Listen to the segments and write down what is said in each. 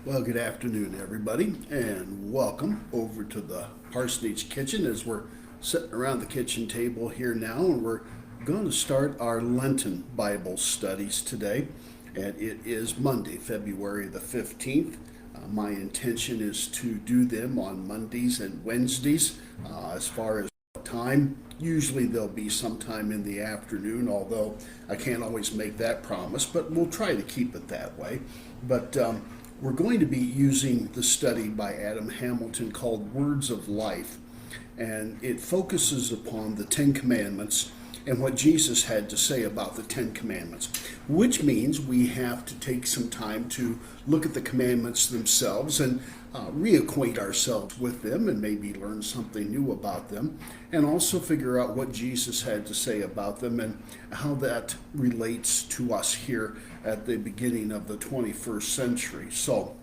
Well, good afternoon, everybody, and welcome over to the Parsonage Kitchen as we're sitting around the kitchen table here now, and we're going to start our Lenten Bible studies today. And it is Monday, February the 15th. My intention is to do them on Mondays and Wednesdays. As far as time, usually they'll be sometime in the afternoon, although I can't always make that promise, but we'll try to keep it that way. But we're going to be using the study by Adam Hamilton called Words of Life, and it focuses upon the Ten Commandments and what Jesus had to say about the Ten Commandments, which means we have to take some time to look at the commandments themselves and reacquaint ourselves with them and maybe learn something new about them, and also figure out what Jesus had to say about them and how that relates to us here at the beginning of the 21st century. So,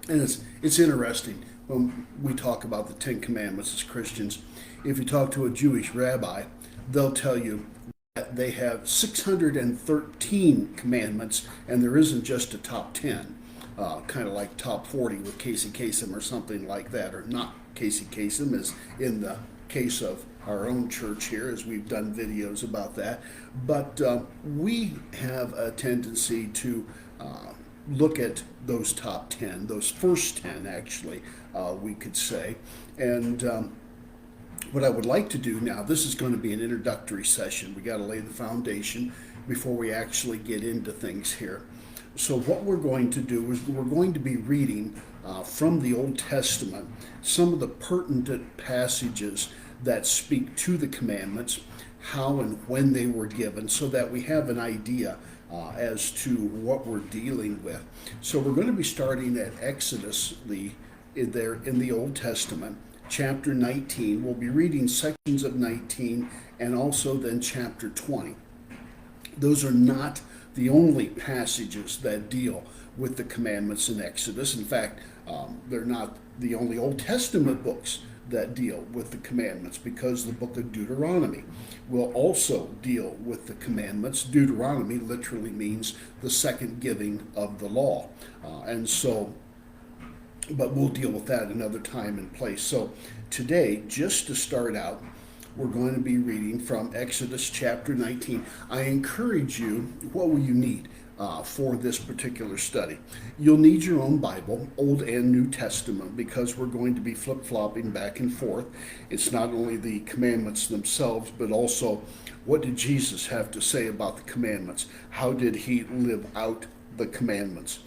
and it's interesting when we talk about the Ten Commandments as Christians. If you talk to a Jewish rabbi, they'll tell you that they have 613 commandments, and there isn't just a top 10, kind of like top 40 with Casey Kasem or something like that, or not Casey Kasem, as in the case of our own church here, as we've done videos about that. But we have a tendency to look at those top 10, those first 10 actually, we could say. And what I would like to do now, this is going to be an introductory session. We got to lay the foundation before we actually get into things here. So what we're going to do is we're going to be reading from the Old Testament some of the pertinent passages that speak to the commandments, how and when they were given, so that we have an idea as to what we're dealing with. So we're going to be starting at Exodus, in the Old Testament, chapter 19. We'll be reading sections of 19 and also then chapter 20. Those are not the only passages that deal with the commandments in Exodus. In fact, they're not the only Old Testament books that deal with the commandments, because the book of Deuteronomy will also deal with the commandments. Deuteronomy literally means the second giving of the law. But we'll deal with that another time and place. So today, just to start out, we're going to be reading from Exodus chapter 19. I encourage you, what will you need for this particular study? You'll need your own Bible, Old and New Testament, because we're going to be flip-flopping back and forth. It's not only the commandments themselves, but also what did Jesus have to say about the commandments? How did he live out the commandments?